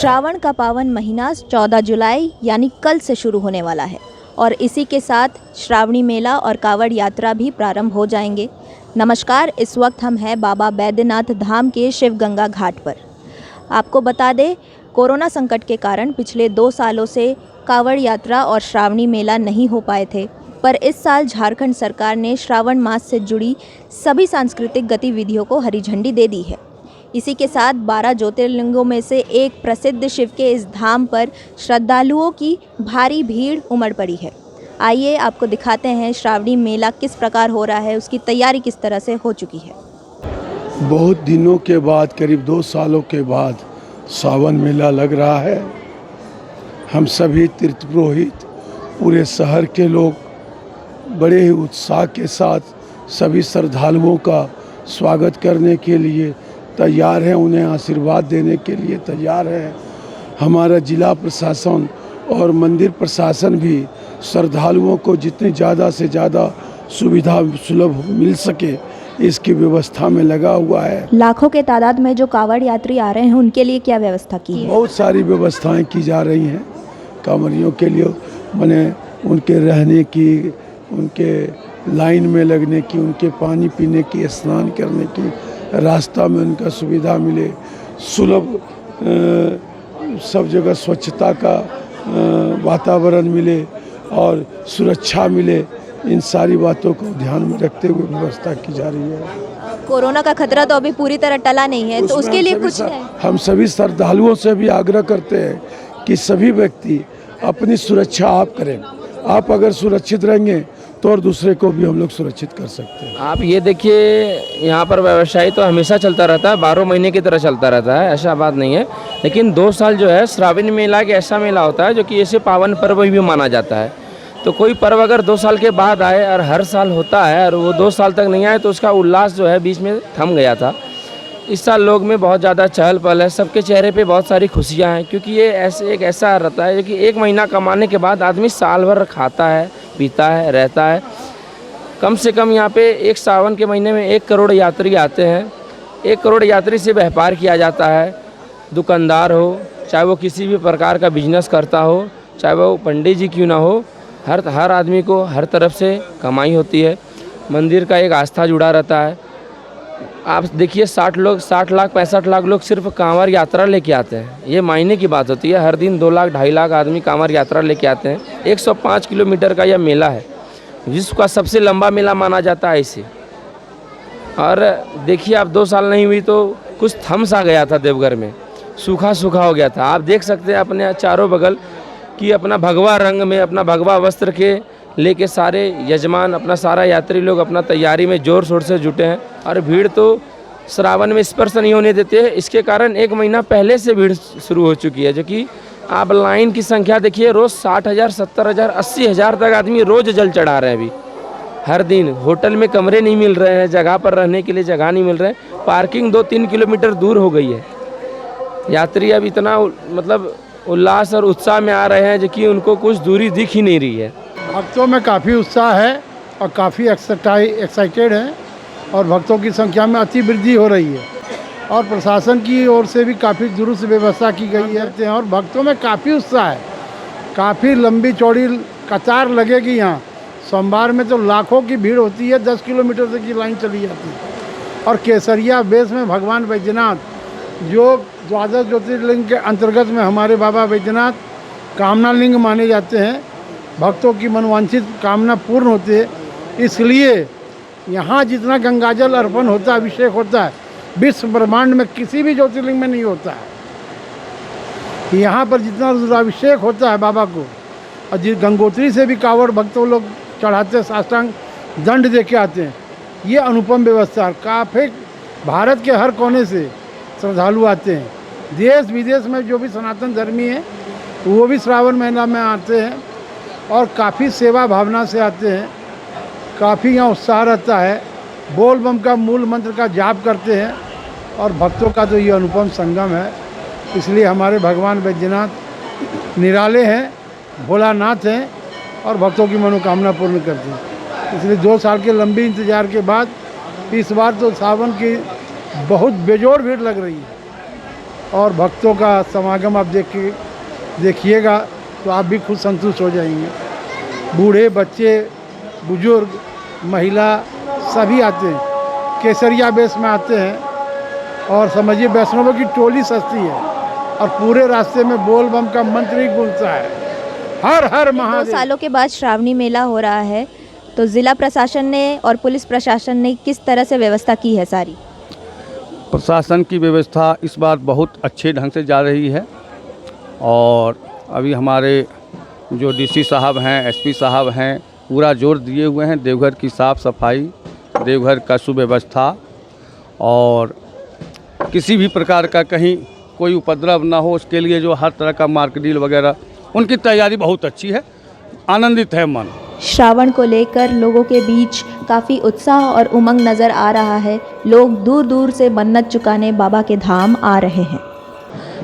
श्रावण का पावन महीना 14 जुलाई यानी कल से शुरू होने वाला है और इसी के साथ श्रावणी मेला और कावड़ यात्रा भी प्रारंभ हो जाएंगे। नमस्कार, इस वक्त हम हैं बाबा बैद्यनाथ धाम के शिव गंगा घाट पर। आपको बता दें, कोरोना संकट के कारण पिछले 2 सालों से कावड़ यात्रा और श्रावणी मेला नहीं हो पाए थे, पर इस साल झारखंड सरकार ने श्रावण मास से जुड़ी सभी सांस्कृतिक गतिविधियों को हरी झंडी दे दी है। इसी के साथ 12 ज्योतिर्लिंगों में से एक प्रसिद्ध शिव के इस धाम पर श्रद्धालुओं की भारी भीड़ उमड़ पड़ी है। आइए आपको दिखाते हैं श्रावणी मेला किस प्रकार हो रहा है, उसकी तैयारी किस तरह से हो चुकी है। बहुत दिनों के बाद, करीब 2 सालों के बाद सावन मेला लग रहा है। हम सभी तीर्थ पुरोहित, पूरे शहर के लोग बड़े ही उत्साह के साथ सभी श्रद्धालुओं का स्वागत करने के लिए तैयार हैं, उन्हें आशीर्वाद देने के लिए तैयार है। हमारा जिला प्रशासन और मंदिर प्रशासन भी श्रद्धालुओं को जितनी ज़्यादा से ज़्यादा सुविधा सुलभ मिल सके इसकी व्यवस्था में लगा हुआ है। लाखों के तादाद में जो कांवड़ यात्री आ रहे हैं, उनके लिए क्या व्यवस्था की है? बहुत सारी व्यवस्थाएं की जा रही हैं कांवड़ियों के लिए, माने उनके रहने की, उनके लाइन में लगने की, उनके पानी पीने की, स्नान करने की, रास्ता में उनका सुविधा मिले, सुलभ सब जगह स्वच्छता का वातावरण मिले और सुरक्षा मिले। इन सारी बातों को ध्यान में रखते हुए व्यवस्था की जा रही है। कोरोना का खतरा तो अभी पूरी तरह टला नहीं है, तो उसके लिए कुछ है? हम सभी श्रद्धालुओं से भी आग्रह करते हैं कि सभी व्यक्ति अपनी सुरक्षा आप करें। आप अगर सुरक्षित रहेंगे तो और दूसरे को भी हम लोग सुरक्षित कर सकते हैं। आप ये देखिए, यहाँ पर व्यवसाय तो हमेशा चलता रहता है, 12 महीने की तरह चलता रहता है, ऐसा बात नहीं है। लेकिन 2 साल जो है श्रावणी मेला एक ऐसा मेला होता है जो कि ऐसे पावन पर्व भी माना जाता है। तो कोई पर्व अगर 2 साल के बाद आए और हर साल होता है और वो 2 साल तक नहीं आए तो उसका उल्लास जो है बीच में थम गया था। इस साल लोग में बहुत ज़्यादा चहल पहल है, सबके चेहरे पे बहुत सारी खुशियाँ हैं, क्योंकि ये एक ऐसा रहता है कि 1 महीना कमाने के बाद आदमी साल भर खाता है, पीता है, रहता है। कम से कम यहाँ पे एक सावन के महीने में 1 करोड़ यात्री आते हैं। 1 करोड़ यात्री से व्यापार किया जाता है। दुकानदार हो, चाहे वो किसी भी प्रकार का बिजनेस करता हो, चाहे वो पंडित जी क्यों ना हो, हर आदमी को हर तरफ से कमाई होती है। मंदिर का एक आस्था जुड़ा रहता है। आप देखिए 60 लाख 65 लाख लोग सिर्फ कांवड़ यात्रा लेके आते हैं। ये मायने की बात होती है। हर दिन 2 लाख 2.5 लाख आदमी कांवड़ यात्रा लेके आते हैं। 105 किलोमीटर का यह मेला है, विश्व का सबसे लंबा मेला माना जाता है इसे। और देखिए, आप 2 साल नहीं हुई तो कुछ थम सा गया था देवघर में, सूखा सूखा हो गया था। आप देख सकते हैं अपने चारों बगल कि अपना भगवा रंग में, अपना भगवा वस्त्र के लेके सारे यजमान, अपना सारा यात्री लोग अपना तैयारी में ज़ोर शोर से जुटे हैं। और भीड़ तो श्रावण में स्पर्श नहीं होने देते हैं। इसके कारण 1 महीना पहले से भीड़ शुरू हो चुकी है, जो कि आप लाइन की संख्या देखिए, रोज़ 60,000, 70,000, 80,000 तक आदमी रोज़ जल चढ़ा रहे हैं। अभी हर दिन होटल में कमरे नहीं मिल रहे हैं, जगह पर रहने के लिए जगह नहीं मिल रहे हैं, पार्किंग 2-3 किलोमीटर दूर हो गई है। यात्री अब इतना मतलब उल्लास और उत्साह में आ रहे हैं जो कि उनको कुछ दूरी दिख ही नहीं रही है। भक्तों में काफ़ी उत्साह है और काफ़ी एक्साइटेड हैं और भक्तों की संख्या में अति वृद्धि हो रही है और प्रशासन की ओर से भी काफ़ी दुरुस्त व्यवस्था की गई है और भक्तों में काफ़ी उत्साह है। काफ़ी लंबी चौड़ी कतार लगेगी यहाँ। सोमवार में तो लाखों की भीड़ होती है, 10 किलोमीटर तक की लाइन चली जाती है। और केसरिया बेस में भगवान बैद्यनाथ, जो 12 ज्योतिर्लिंग के अंतर्गत में हमारे बाबा बैद्यनाथ कामना लिंग माने जाते हैं। भक्तों की मनवांछित कामना पूर्ण होती है, इसलिए यहाँ जितना गंगाजल अर्पण होता है, अभिषेक होता है, विश्व ब्रह्मांड में किसी भी ज्योतिर्लिंग में नहीं होता है। यहाँ पर जितना रुद्राभिषेक होता है बाबा को, और जिस गंगोत्री से भी कांवड़ भक्तों लोग चढ़ाते, साष्टांग दंड दे के आते हैं। ये अनुपम व्यवस्था है। काफ़ी भारत के हर कोने से श्रद्धालु आते हैं। देश विदेश में जो भी सनातन धर्मी हैं वो भी श्रावण महीना में आते हैं और काफ़ी सेवा भावना से आते हैं। काफ़ी यहाँ उत्साह रहता है। बोल बम का मूल मंत्र का जाप करते हैं और भक्तों का तो ये अनुपम संगम है। इसलिए हमारे भगवान बैद्यनाथ निराले हैं, भोलानाथ हैं और भक्तों की मनोकामना पूर्ण करते हैं। इसलिए 2 साल के लंबी इंतजार के बाद इस बार तो सावन की बहुत बेजोड़ भीड़ लग रही है। और भक्तों का समागम आप देखिएगा तो आप भी खुद संतुष्ट हो जाएंगे। बूढ़े, बच्चे, बुजुर्ग, महिला सभी आते हैं, केसरिया बेस में आते हैं और समझिए वैष्णवों की टोली सजती है और पूरे रास्ते में बोल बम का मंत्र ही गूंजता है, हर हर 2 महादेव। सालों के बाद श्रावणी मेला हो रहा है, तो ज़िला प्रशासन ने और पुलिस प्रशासन ने किस तरह से व्यवस्था की है सारी? प्रशासन की व्यवस्था इस बार बहुत अच्छे ढंग से जा रही है और अभी हमारे जो डीसी साहब हैं, एसपी साहब हैं, पूरा जोर दिए हुए हैं देवघर की साफ़ सफाई, देवघर का सुव्यवस्था और किसी भी प्रकार का कहीं कोई उपद्रव ना हो, उसके लिए जो हर तरह का मार्कडील वगैरह उनकी तैयारी बहुत अच्छी है। आनंदित है मन। श्रावण को लेकर लोगों के बीच काफ़ी उत्साह और उमंग नज़र आ रहा है। लोग दूर दूर से मन्नत चुकाने बाबा के धाम आ रहे हैं।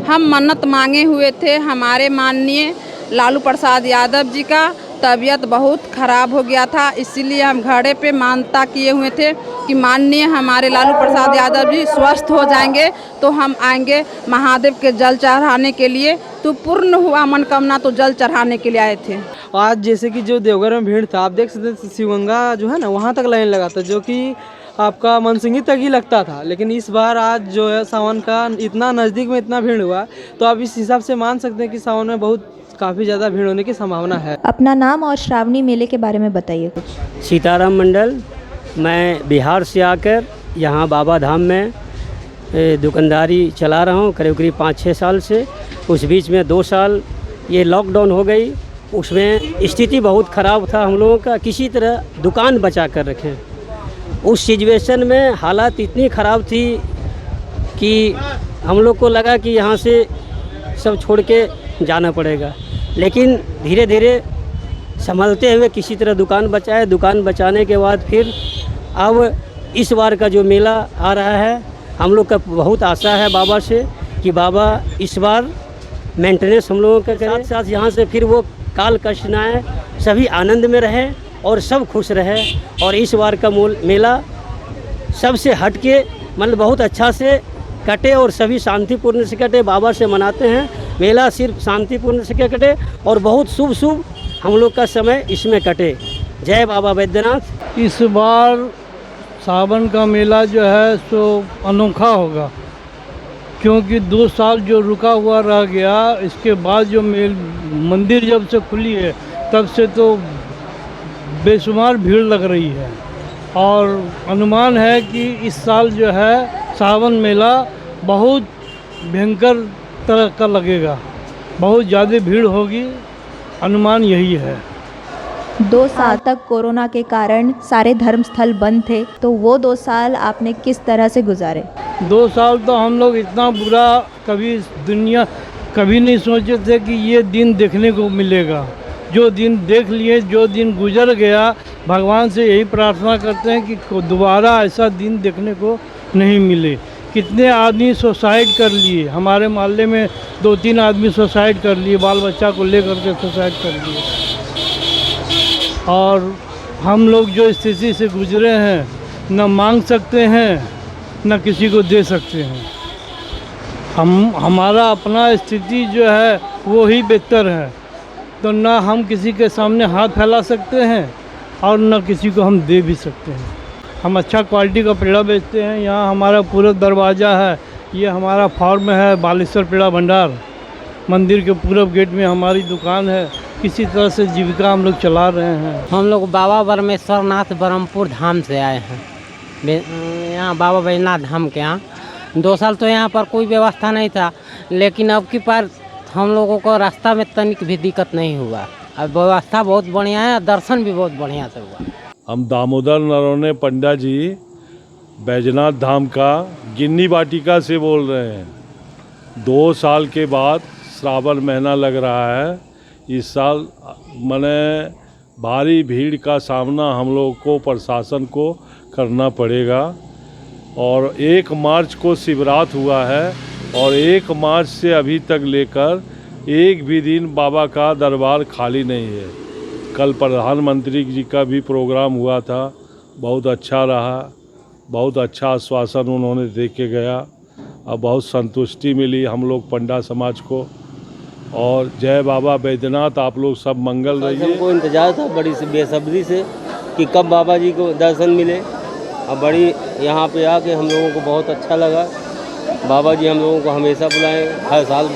हम मन्नत मांगे हुए थे हमारे माननीय लालू प्रसाद यादव जी का तबीयत बहुत ख़राब हो गया था, इसीलिए हम घड़े पे मानता किए हुए थे कि माननीय हमारे लालू प्रसाद यादव जी स्वस्थ हो जाएंगे तो हम आएंगे महादेव के जल चढ़ाने के लिए। तो पूर्ण हुआ मनोकामना, तो जल चढ़ाने के लिए आए थे। आज जैसे कि जो देवघर में भीड़ था, आप देख सकते थे शिवगंगा जो है ना, वहाँ तक लाइन लगा था, जो कि आपका मनसिंगी तक ही लगता था। लेकिन इस बार आज जो है सावन का इतना नज़दीक में इतना भीड़ हुआ, तो आप इस हिसाब से मान सकते हैं कि सावन में बहुत काफ़ी ज़्यादा भीड़ होने की संभावना है। अपना नाम और श्रावणी मेले के बारे में बताइए कुछ। सीताराम मंडल, मैं बिहार से आकर यहाँ बाबा धाम में दुकानदारी चला रहा हूँ करीब करीब 5-6 साल से। उस बीच में 2 साल ये लॉकडाउन हो गई, उसमें स्थिति बहुत ख़राब था हम लोगों का, किसी तरह दुकान बचा कर रखें। उस सिचुएशन में हालात इतनी ख़राब थी कि हम लोग को लगा कि यहाँ से सब छोड़ के जाना पड़ेगा, लेकिन धीरे धीरे संभलते हुए किसी तरह दुकान बचाए। दुकान बचाने के बाद फिर अब इस बार का जो मेला आ रहा है, हम लोग का बहुत आशा है बाबा से कि बाबा इस बार मेंटेनेंस हम लोगों के साथ साथ यहाँ से फिर वो काल कष्ट न आए, सभी आनंद में रहे और सब खुश रहे। और इस बार का मेला सबसे हट के मतलब बहुत अच्छा से कटे और सभी शांतिपूर्ण से कटे। बाबा से मनाते हैं मेला सिर्फ शांतिपूर्ण से कटे और बहुत शुभ शुभ हम लोग का समय इसमें कटे। जय बाबा बैद्यनाथ। इस बार सावन का मेला जो है सो अनोखा होगा, क्योंकि 2 साल जो रुका हुआ रह गया, इसके बाद जो मंदिर जब से खुली है तब से तो बेशुमार भीड़ लग रही है। और अनुमान है कि इस साल जो है सावन मेला बहुत भयंकर तरह का लगेगा, बहुत ज़्यादा भीड़ होगी, अनुमान यही है। 2 साल तक कोरोना के कारण सारे धर्मस्थल बंद थे, तो वो 2 साल आपने किस तरह से गुजारे? 2 साल तो हम लोग इतना बुरा कभी नहीं सोचे थे कि ये दिन देखने को मिलेगा। जो दिन देख लिए, जो दिन गुजर गया, भगवान से यही प्रार्थना करते हैं कि दोबारा ऐसा दिन देखने को नहीं मिले। कितने आदमी सुसाइड कर लिए, हमारे मोहल्ले में 2-3 आदमी सुसाइड कर लिए, बाल बच्चा को लेकर के सुसाइड कर लिए। और हम लोग जो स्थिति से गुजरे हैं, न मांग सकते हैं न किसी को दे सकते हैं। हमारा अपना स्थिति जो है वो ही बेहतर है, तो ना हम किसी के सामने हाथ फैला सकते हैं और न किसी को हम दे भी सकते हैं। हम अच्छा क्वालिटी का पेड़ा बेचते हैं। यहाँ हमारा पूरा दरवाज़ा है, ये हमारा फार्म है बालेश्वर पेड़ा भंडार। मंदिर के पूरब गेट में हमारी दुकान है। किसी तरह से जीविका हम लोग चला रहे हैं। हम लोग बाबा परमेश्वर नाथ ब्रह्मपुर धाम से आए हैं, यहाँ बाबा बैजनाथ धाम के यहाँ। 2 साल तो यहाँ पर कोई व्यवस्था नहीं था, लेकिन अब की बार हम लोगों को रास्ता में तनिक भी दिक्कत नहीं हुआ। अब व्यवस्था बहुत बढ़िया है, दर्शन भी बहुत बढ़िया से हुआ। हम दामोदर नरौने पंडा जी बैजनाथ धाम का गिन्नी वाटिका से बोल रहे हैं। 2 साल के बाद श्रावण महीना लग रहा है। इस साल मने भारी भीड़ का सामना हम लोग को, प्रशासन को करना पड़ेगा। और 1 मार्च को शिवरात हुआ है और 1 मार्च से अभी तक लेकर एक भी दिन बाबा का दरबार खाली नहीं है। कल प्रधानमंत्री जी का भी प्रोग्राम हुआ था, बहुत अच्छा रहा, बहुत अच्छा आश्वासन उन्होंने दे के गया। और बहुत संतुष्टि मिली हम लोग पंडा समाज को। और जय बाबा बैद्यनाथ, आप लोग सब मंगल रहिए। हमको इंतज़ार था बड़ी से बेसब्री से कि कब बाबा जी को दर्शन मिले, और बड़ी यहाँ पे आके हम लोगों को बहुत अच्छा लगा। बाबा जी हम लोगों को हमेशा बुलाएं, हर साल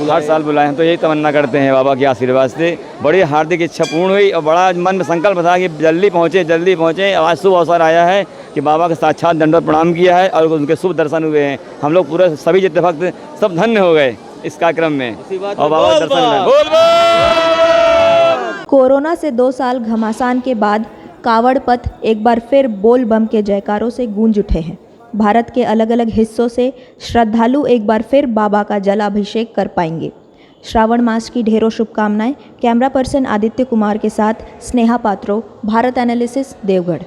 बुलाएं। तो यही तमन्ना करते हैं बाबा के आशीर्वाद से। बड़ी हार्दिक इच्छा पूर्ण हुई और बड़ा मन में संकल्प था कि जल्दी पहुँचे। आज शुभ अवसर आया है कि बाबा के साक्षात दंडवत प्रणाम किया है और उनके शुभ दर्शन हुए हैं। हम लोग पूरे सभी जितने भक्त सब धन्य हो गए इस कार्यक्रम में, और बाबा के दर्शन। कोरोना से 2 साल घमासान के बाद कावड़ पथ एक बार फिर बोल बम के जयकारों से गूंज उठे हैं। भारत के अलग अलग हिस्सों से श्रद्धालु एक बार फिर बाबा का जलाभिषेक कर पाएंगे। श्रावण मास की ढेरों शुभकामनाएं। कैमरा पर्सन आदित्य कुमार के साथ स्नेहा पात्रो, भारत एनालिसिस, देवगढ़।